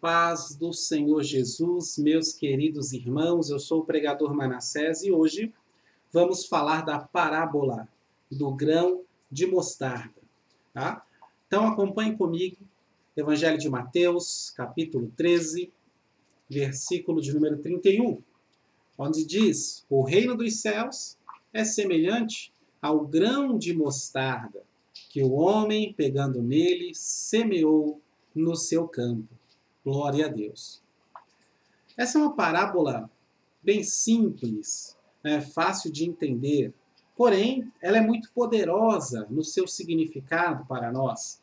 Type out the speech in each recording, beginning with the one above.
paz do Senhor Jesus, meus queridos irmãos, eu sou o pregador Manassés e hoje vamos falar da parábola do grão de mostarda. Tá? Então acompanhe comigo, Evangelho de Mateus, capítulo 13, versículo de número 31, onde diz: o reino dos céus é semelhante ao grão de mostarda, que o homem, pegando nele, semeou no seu campo. Glória a Deus. Essa é uma parábola bem simples, fácil de entender, porém ela é muito poderosa no seu significado para nós,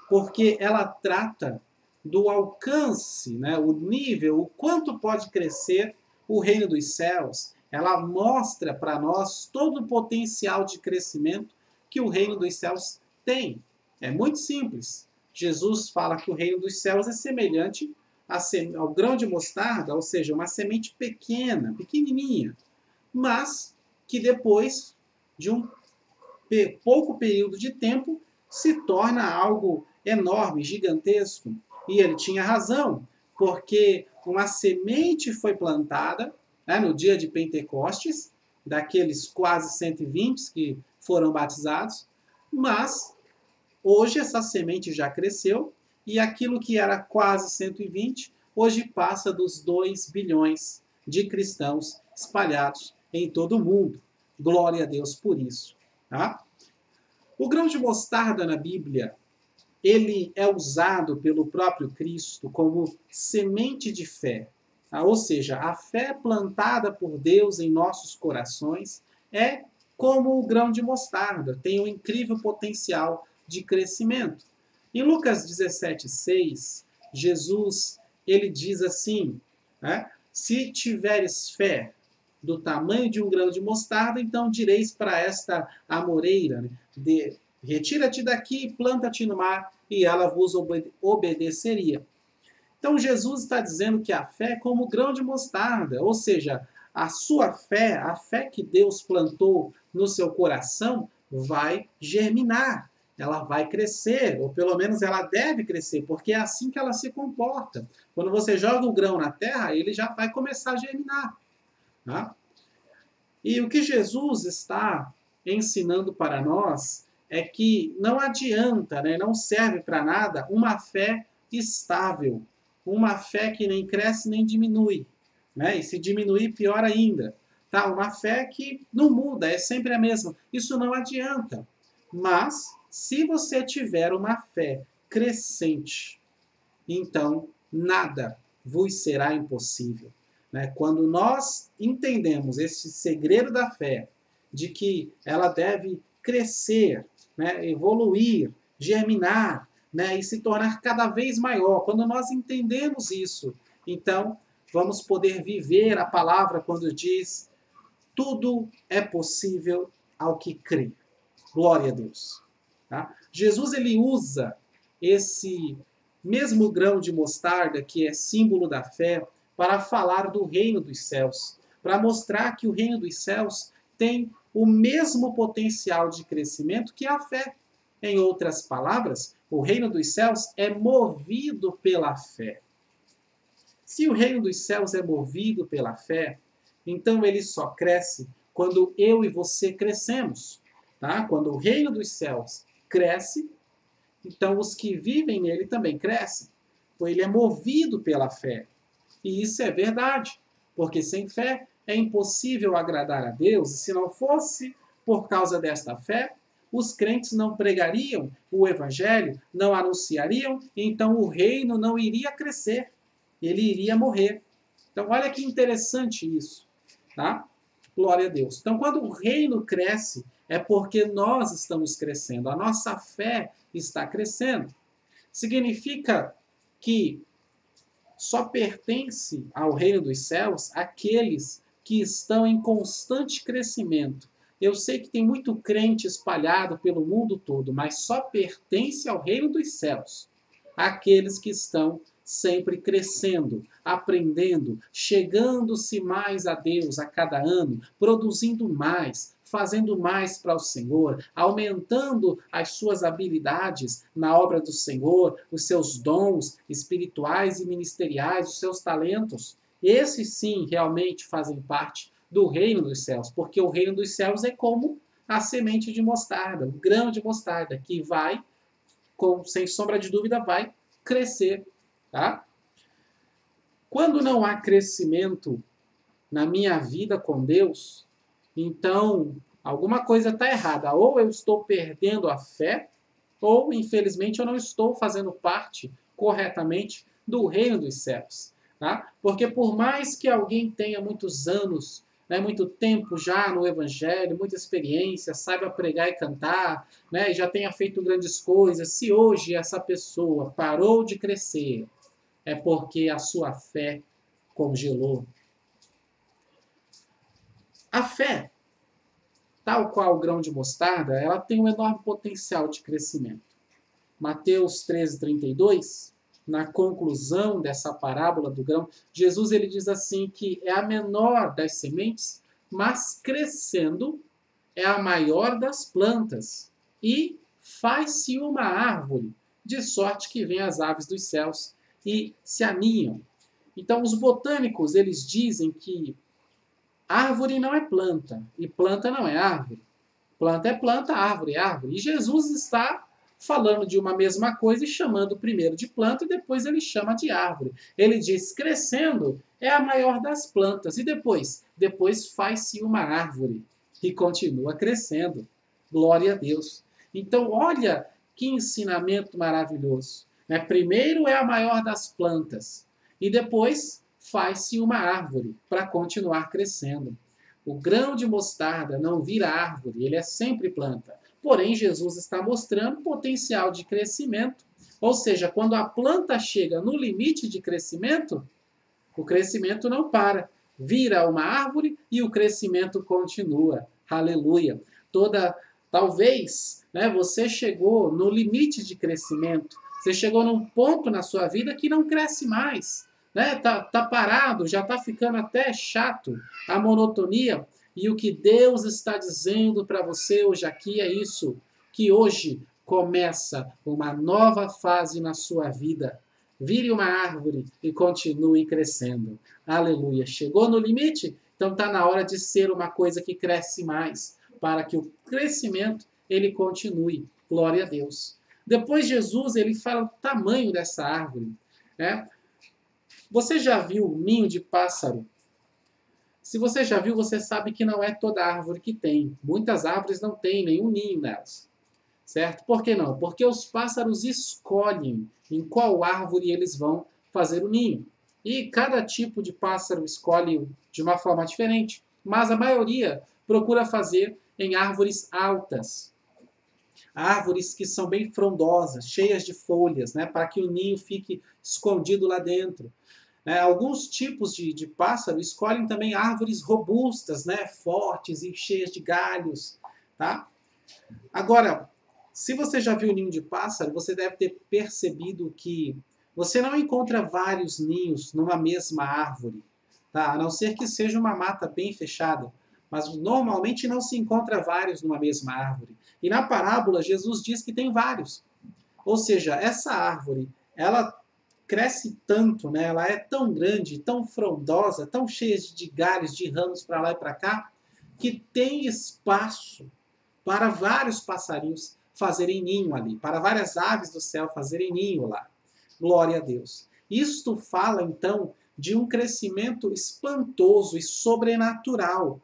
porque ela trata do alcance, o nível, o quanto pode crescer o reino dos céus. Ela mostra para nós todo o potencial de crescimento que o reino dos céus tem. É muito simples. Jesus fala que o reino dos céus é semelhante ao grão de mostarda, ou seja, uma semente pequena, pequenininha, mas que depois de um pouco período de tempo se torna algo enorme, gigantesco. E ele tinha razão, porque uma semente foi plantada no dia de Pentecostes, daqueles quase 120 que foram batizados, mas hoje essa semente já cresceu e aquilo que era quase 120, hoje passa dos 2 bilhões de cristãos espalhados em todo o mundo. Glória a Deus por isso. Tá? O grão de mostarda na Bíblia, ele é usado pelo próprio Cristo como semente de fé. Tá? Ou seja, a fé plantada por Deus em nossos corações é como o grão de mostarda, tem um incrível potencial de crescimento. Em Lucas 17,6, Jesus ele diz assim, se tiveres fé do tamanho de um grão de mostarda, então direis para esta amoreira, retira-te daqui e planta-te no mar, e ela vos obedeceria. Então Jesus está dizendo que a fé é como o grão de mostarda, ou seja, a sua fé, a fé que Deus plantou no seu coração, vai germinar, ela vai crescer, ou pelo menos ela deve crescer, porque é assim que ela se comporta. Quando você joga o grão na terra, ele já vai começar a germinar. Tá? E o que Jesus está ensinando para nós é que não adianta, não serve para nada uma fé estável, uma fé que nem cresce nem diminui. E se diminuir, pior ainda. Tá? Uma fé que não muda, é sempre a mesma. Isso não adianta. Mas, se você tiver uma fé crescente, então nada vos será impossível. Quando nós entendemos esse segredo da fé, de que ela deve crescer, evoluir, germinar, e se tornar cada vez maior, quando nós entendemos isso, então vamos poder viver a palavra quando diz: tudo é possível ao que crê. Glória a Deus. Tá? Jesus ele usa esse mesmo grão de mostarda, que é símbolo da fé, para falar do reino dos céus, para mostrar que o reino dos céus tem o mesmo potencial de crescimento que a fé. Em outras palavras, o reino dos céus é movido pela fé. Se o reino dos céus é movido pela fé, então ele só cresce quando eu e você crescemos. Tá? Quando o reino dos céus cresce, então os que vivem nele também crescem. Pois ele é movido pela fé. E isso é verdade, porque sem fé é impossível agradar a Deus. E se não fosse por causa desta fé, os crentes não pregariam o evangelho, não anunciariam, então o reino não iria crescer. Ele iria morrer. Então, olha que interessante isso. Tá? Glória a Deus. Então, quando o reino cresce, é porque nós estamos crescendo. A nossa fé está crescendo. Significa que só pertence ao reino dos céus aqueles que estão em constante crescimento. Eu sei que tem muito crente espalhado pelo mundo todo, mas só pertence ao reino dos céus aqueles que estão sempre crescendo, aprendendo, chegando-se mais a Deus a cada ano, produzindo mais, fazendo mais para o Senhor, aumentando as suas habilidades na obra do Senhor, os seus dons espirituais e ministeriais, os seus talentos. Esses sim realmente fazem parte do reino dos céus, porque o reino dos céus é como a semente de mostarda, o grão de mostarda, que vai, sem sombra de dúvida, vai crescer. Tá? Quando não há crescimento na minha vida com Deus, então alguma coisa está errada. Ou eu estou perdendo a fé, ou infelizmente eu não estou fazendo parte corretamente do reino dos céus. Tá? Porque por mais que alguém tenha muitos anos, né, muito tempo já no Evangelho, muita experiência, saiba pregar e cantar, né, e já tenha feito grandes coisas, se hoje essa pessoa parou de crescer, é porque a sua fé congelou. A fé, tal qual o grão de mostarda, ela tem um enorme potencial de crescimento. Mateus 13:32, na conclusão dessa parábola do grão, Jesus ele diz assim que é a menor das sementes, mas crescendo é a maior das plantas e faz-se uma árvore, de sorte que vêm as aves dos céus e se aninham. Então os botânicos eles dizem que árvore não é planta e planta não é árvore. Planta é planta, árvore é árvore. E Jesus está falando de uma mesma coisa e chamando primeiro de planta e depois ele chama de árvore. Ele diz, crescendo é a maior das plantas. E depois? Depois faz-se uma árvore e continua crescendo. Glória a Deus. Então, olha que ensinamento maravilhoso. Né? Primeiro é a maior das plantas e depois faz-se uma árvore para continuar crescendo. O grão de mostarda não vira árvore, ele é sempre planta. Porém, Jesus está mostrando potencial de crescimento. Ou seja, quando a planta chega no limite de crescimento, o crescimento não para. Vira uma árvore e o crescimento continua. Aleluia. Talvez, né, você chegou no limite de crescimento. Você chegou num ponto na sua vida que não cresce mais. Né? Tá parado, já está ficando até chato a monotonia. E o que Deus está dizendo para você hoje aqui é isso, que hoje começa uma nova fase na sua vida. Vire uma árvore e continue crescendo. Aleluia. Chegou no limite? Então está na hora de ser uma coisa que cresce mais, para que o crescimento ele continue. Glória a Deus. Depois Jesus ele fala o tamanho dessa árvore. Né? Você já viu ninho de pássaro? Se você já viu, você sabe que não é toda árvore que tem. Muitas árvores não têm nenhum ninho nelas. Certo? Por que não? Porque os pássaros escolhem em qual árvore eles vão fazer o ninho. E cada tipo de pássaro escolhe de uma forma diferente. Mas a maioria procura fazer em árvores altas. Árvores que são bem frondosas, cheias de folhas, né, para que o ninho fique escondido lá dentro. Alguns tipos de pássaro escolhem também árvores robustas, né, fortes e cheias de galhos. Tá? Agora, se você já viu ninho de pássaro, você deve ter percebido que você não encontra vários ninhos numa mesma árvore, tá? A não ser que seja uma mata bem fechada. Mas normalmente não se encontra vários numa mesma árvore. E na parábola, Jesus diz que tem vários. Ou seja, essa árvore, ela cresce tanto, né? Ela é tão grande, tão frondosa, tão cheia de galhos, de ramos para lá e para cá, que tem espaço para vários passarinhos fazerem ninho ali, para várias aves do céu fazerem ninho lá. Glória a Deus. Isto fala, então, de um crescimento espantoso e sobrenatural,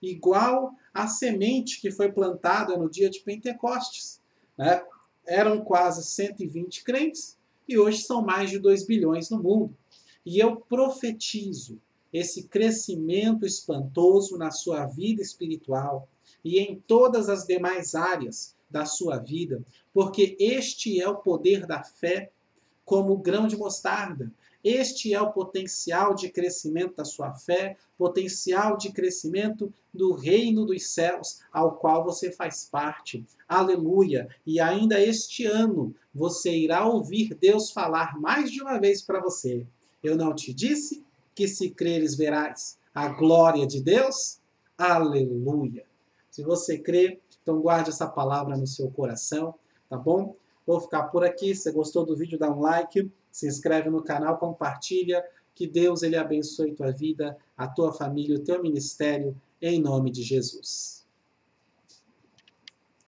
igual à semente que foi plantada no dia de Pentecostes. Né? Eram quase 120 crentes e hoje são mais de 2 bilhões no mundo. E eu profetizo esse crescimento espantoso na sua vida espiritual e em todas as demais áreas da sua vida, porque este é o poder da fé como o grão de mostarda. Este é o potencial de crescimento da sua fé, potencial de crescimento do reino dos céus, ao qual você faz parte. Aleluia! E ainda este ano você irá ouvir Deus falar mais de uma vez para você. Eu não te disse que se creres verás a glória de Deus? Aleluia! Se você crê, então guarde essa palavra no seu coração, tá bom? Vou ficar por aqui. Se você gostou do vídeo, dá um like, se inscreve no canal, compartilha. Que Deus ele abençoe tua vida, a tua família, o teu ministério, em nome de Jesus.